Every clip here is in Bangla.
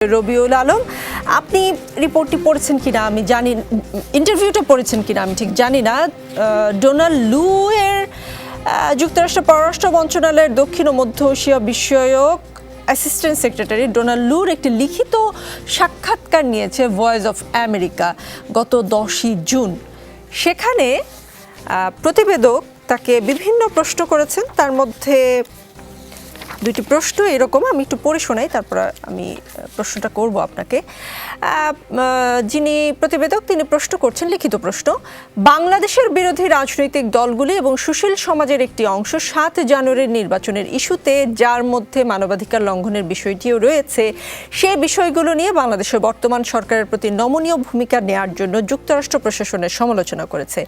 রবিউল আলম, আপনি রিপোর্টটি পড়েছেন কিনা আমি জানি, ইন্টারভিউটা পড়েছেন কিনা আমি ঠিক জানি না। ডোনাল্ড লু এর যুক্তরাষ্ট্র পররাষ্ট্র মন্ত্রণালয়ের দক্ষিণ ও মধ্য এশিয়া বিষয়ক অ্যাসিস্ট্যান্ট সেক্রেটারি ডোনাল্ড লুর একটি লিখিত সাক্ষাৎকার নিয়েছে ভয়েস অফ আমেরিকা গত 10ই জুন। সেখানে প্রতিবেদক তাকে বিভিন্ন প্রশ্ন করেছেন, তার মধ্যে দুইটি প্রশ্ন এরকম, আমি একটু পড়ে শোনাই, তারপর আমি প্রশ্নটা করব আপনাকে। যিনি প্রতিবেদক তিনি প্রশ্ন করছেন, লিখিত প্রশ্ন, বাংলাদেশের বিরোধী রাজনৈতিক দলগুলি এবং সুশীল সমাজের একটি অংশ 7 জানুয়ারির নির্বাচনের ইস্যুতে, যার মধ্যে মানবাধিকার লঙ্ঘনের বিষয়টিও রয়েছে, সে বিষয়গুলো নিয়ে বাংলাদেশের বর্তমান সরকারের প্রতি নমনীয় ভূমিকা নেওয়ার জন্য যুক্তরাষ্ট্র প্রশাসনের সমালোচনা করেছে।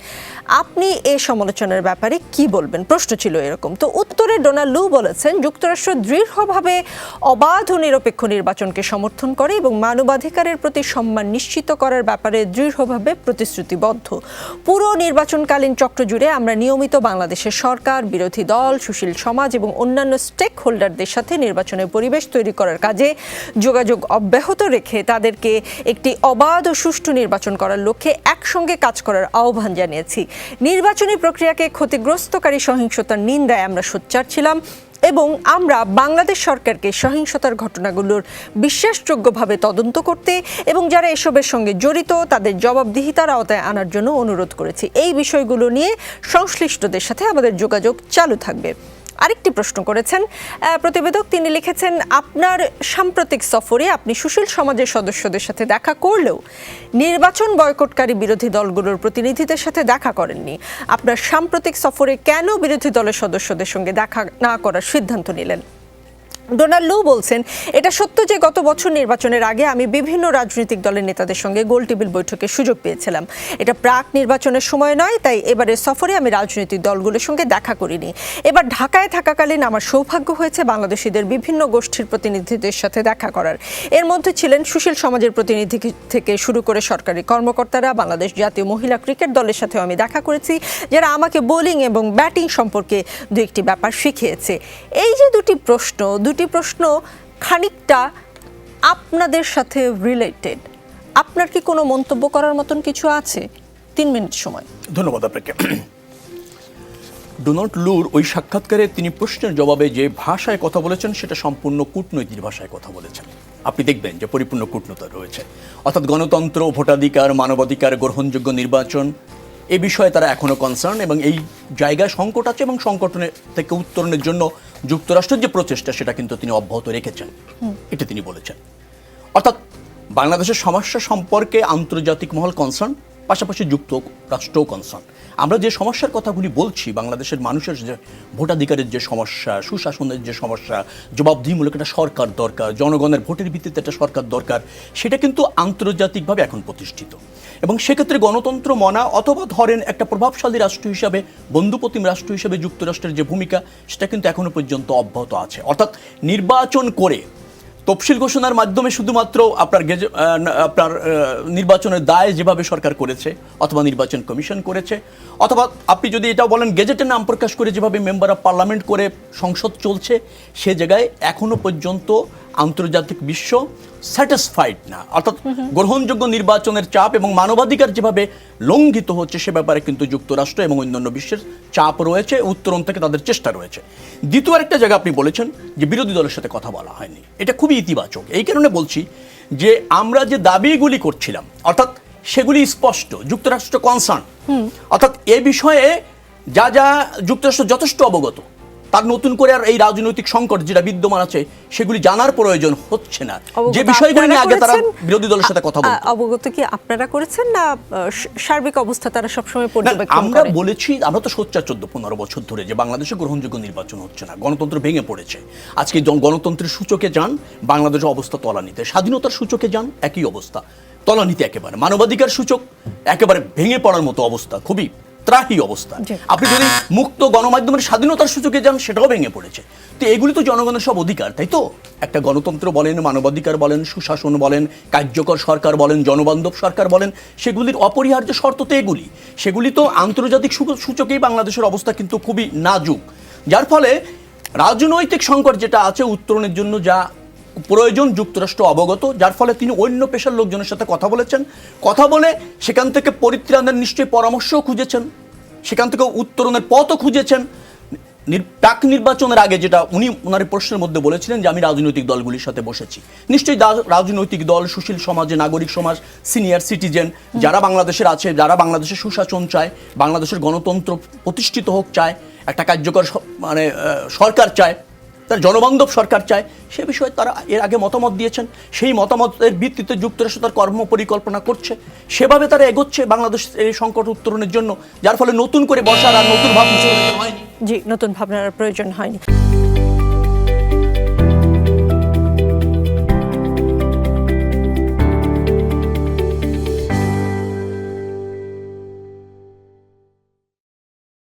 আপনি এই সমালোচনার ব্যাপারে কি বলবেন? প্রশ্ন ছিল এরকম। তো উত্তরে ডোনাল্ড লু বলেছেন, যুক্তরাষ্ট্র দৃঢ়ভাবে অবাধ ও নিরপেক্ষ নির্বাচনকে সমর্থন করে এবং মানবাধিকারের প্রতি সম্মান নিশ্চিত করার ব্যাপারে দৃঢ়ভাবে প্রতিশ্রুতিবদ্ধ। পুরো নির্বাচনকালীন চক্র জুড়ে আমরা নিয়মিত বাংলাদেশের সরকার, বিরোধী দল, সুশীল সমাজ এবং অন্যান্য স্টেক হোল্ডারদের সাথে নির্বাচনের পরিবেশ তৈরি করার কাজে যোগাযোগ অব্যাহত রেখে তাদেরকে একটি অবাধ ও সুষ্ঠু নির্বাচন করার লক্ষ্যে একসঙ্গে কাজ করার আহ্বান জানিয়েছি। নির্বাচনী প্রক্রিয়াকে ক্ষতিগ্রস্তকারী সহিংসতার নিন্দায় আমরা সোচ্চার ছিলাম এবং আমরা বাংলাদেশ সরকারকে সহিংসতার ঘটনাগুলোর বিশ্বাসযোগ্যভাবে তদন্ত করতে এবং যারা এসবের সঙ্গে জড়িত তাদের জবাবদিহিতার আওতায় আনার জন্য অনুরোধ করেছি। এই বিষয়গুলো নিয়ে সংশ্লিষ্টদের সাথে আমাদের যোগাযোগ চালু থাকবে। আরেকটি প্রশ্ন করেছেন প্রতিবেদক, তিনি লিখেছেন, আপনার সাম্প্রতিক সফরে আপনি সুশীল সমাজের সদস্যদের সাথে দেখা করলেও নির্বাচন বয়কটকারী বিরোধী দলগুলোর প্রতিনিধিদের সাথে দেখা করেননি। আপনার সাম্প্রতিক সফরে কেন বিরোধী দলের সদস্যদের সঙ্গে দেখা না করার সিদ্ধান্ত নিলেন? ডোনাল্ড লু বলছেন, এটা সত্য যে গত বছর নির্বাচনের আগে আমি বিভিন্ন রাজনৈতিক দলের নেতাদের সঙ্গে গোলটেবিল বৈঠকের সুযোগ পেয়েছিলাম। এটা প্রাক নির্বাচনের সময় নয়, তাই এবারের সফরে আমি রাজনৈতিক দলগুলোর সঙ্গে দেখা করিনি। এবার ঢাকায় থাকাকালীন আমার সৌভাগ্য হয়েছে বাংলাদেশিদের বিভিন্ন গোষ্ঠীর প্রতিনিধিদের সাথে দেখা করার। এর মধ্যে ছিলেন সুশীল সমাজের প্রতিনিধি থেকে শুরু করে সরকারি কর্মকর্তারা। বাংলাদেশ জাতীয় মহিলা ক্রিকেট দলের সাথেও আমি দেখা করেছি, যারা আমাকে বোলিং এবং ব্যাটিং সম্পর্কে দু একটি ব্যাপার শিখিয়েছে। এই যে দুটি প্রশ্ন খানিকটা আপনাদের সাথে রিলেটেড, আপনার কি কোনো মন্তব্য করার মতন কিছু আছে? 3 মিনিট সময়। ধন্যবাদ আপনাকে। ডোনাল্ড লুর ওই সাক্ষাৎকারে তিনি প্রশ্নের জবাবে যে ভাষায় কথা বলেছেন সেটা সম্পূর্ণ কূটনৈতিক ভাষায় কথা বলেছেন। আপনি দেখবেন যে পরিপূর্ণ কূটনৈতিক রয়েছে, অর্থাৎ গণতন্ত্র, ভোটাধিকার, মানবাধিকার, গ্রহণযোগ্য নির্বাচন, এ বিষয়ে তারা এখনও কনসার্ন এবং এই জায়গায় সংকট আছে এবং সংকটনের থেকে উত্তরণের জন্য যুক্তরাষ্ট্রের যে প্রচেষ্টা সেটা কিন্তু তিনি অব্যাহত রেখেছেন, এটা তিনি বলেছেন। অর্থাৎ বাংলাদেশের সমস্যা সম্পর্কে আন্তর্জাতিক মহল কনসার্ন, পাশাপাশি যুক্তরাষ্ট্রও কনসার্ন। আমরা যে সমস্যার কথাগুলি বলছি, বাংলাদেশের মানুষের যে ভোটাধিকারের যে সমস্যা, সুশাসনের যে সমস্যা, জবাবদিহিমূলক একটা সরকার দরকার, জনগণের ভোটের ভিত্তিতে একটা সরকার দরকার, সেটা কিন্তু আন্তর্জাতিকভাবে এখন প্রতিষ্ঠিত। এবং সেক্ষেত্রে গণতন্ত্র মনা অথবা ধরেন একটা প্রভাবশালী রাষ্ট্র হিসাবে, বন্ধুপ্রতিম রাষ্ট্র হিসাবে যুক্তরাষ্ট্রের যে ভূমিকা সেটা কিন্তু এখনো পর্যন্ত অব্যাহত আছে। অর্থাৎ নির্বাচন করে তফসিল ঘোষণার মাধ্যমে শুধুমাত্র আপনার নির্বাচনের দায় যেভাবে সরকার করেছে অথবা নির্বাচন কমিশন করেছে, অথবা আপনি যদি এটাও বলেন গেজেটের নাম প্রকাশ করে যেভাবে মেম্বার অফ পার্লামেন্ট করে সংসদ চলছে, সে জায়গায় এখনো পর্যন্ত আন্তর্জাতিক বিশ্ব স্যাটিসফাইড না। অর্থাৎ গ্রহণযোগ্য নির্বাচনের চাপ এবং মানবাধিকার যেভাবে লঙ্ঘিত হচ্ছে সে ব্যাপারে কিন্তু যুক্তরাষ্ট্র এবং অন্যান্য বিশ্বের চাপ রয়েছে, উত্তরণ থেকে তাদের চেষ্টা রয়েছে। দ্বিতীয় একটা জায়গা আপনি বলেছেন যে বিরোধী দলের সাথে কথা বলা হয়নি, এটা খুবই ইতিবাচক। এই কারণে বলছি যে আমরা যে দাবিগুলি করছিলাম অর্থাৎ সেগুলি স্পষ্ট, যুক্তরাষ্ট্র কনসার্ন। অর্থাৎ এ বিষয়ে যা যুক্তরাষ্ট্র যথেষ্ট অবগত, তার নতুন করে আর এই রাজনৈতিক সংকট যেটা বিদ্যমান আছে সেগুলি জানার প্রয়োজন হচ্ছে না। যে বিষয়গুলি নিয়ে আগে তারা বিরোধী দলের সাথে কথা বলতো, অবগত কি আপনারা করেছেন না সার্বিক অবস্থা তারা সবসময় পর্যবেক্ষণ করে? আমরা বলেছি, আমরা তো সোচ্চার 14-15 বছর ধরে যে বাংলাদেশে গ্রহণযোগ্য নির্বাচন হচ্ছে না, গণতন্ত্র ভেঙে পড়েছে। আজকে গণতন্ত্রের সূচকে যান, বাংলাদেশের অবস্থা তলানিতে। স্বাধীনতার সূচকে যান, একই অবস্থা, তলানিতে একেবারে। মানবাধিকার সূচক একেবারে ভেঙে পড়ার মতো অবস্থা, খুবই ত্রাহি অবস্থা। আপনি যদি মুক্ত গণমাধ্যমের স্বাধীনতার সূচকে যান, সেটাও ভেঙে পড়েছে। তো এগুলি তো জনগণের সব অধিকার, তাই তো? একটা গণতন্ত্র বলেন, মানবাধিকার বলেন, সুশাসন বলেন, কার্যকর সরকার বলেন, জনবান্ধব সরকার বলেন, সেগুলির অপরিহার্য শর্ত তো এগুলি। সেগুলি তো আন্তর্জাতিক সূচকেই বাংলাদেশের অবস্থা কিন্তু খুবই নাজুক, যার ফলে রাজনৈতিক সংকট যেটা আছে উত্তরণের জন্য যা প্রয়োজন যুক্তরাষ্ট্র অবগত, যার ফলে তিনি অন্য পেশার লোকজনের সাথে কথা বলেছেন, কথা বলে সেখান থেকে পরিত্রাণের নিশ্চয়ই পরামর্শও খুঁজেছেন, সেখান থেকে উত্তরণের পথও খুঁজেছেন। প্রাক নির্বাচনের আগে যেটা উনি ওনার প্রশ্নের মধ্যে বলেছিলেন যে আমি রাজনৈতিক দলগুলির সাথে বসেছি, নিশ্চয়ই রাজনৈতিক দল, সুশীল সমাজে, নাগরিক সমাজ, সিনিয়র সিটিজেন যারা বাংলাদেশের আছে, যারা বাংলাদেশের সুশাসন চায়, বাংলাদেশের গণতন্ত্র প্রতিষ্ঠিত হোক চায়, একটা কার্যকর মানে সরকার চায়, তার জনবান্ধব সরকার চায়, সে বিষয়ে তারা এর আগে মতামত দিয়েছেন। সেই মতামতের ভিত্তিতে যুক্তরাষ্ট্র তার কর্ম পরিকল্পনা করছে, সেভাবে তারা এগোচ্ছে বাংলাদেশের এই সংকট উত্তরণের জন্য, যার ফলে নতুন করে বসার আর নতুন ভাবনা হয়নি। জি, নতুন ভাবনার প্রয়োজন হয়নি।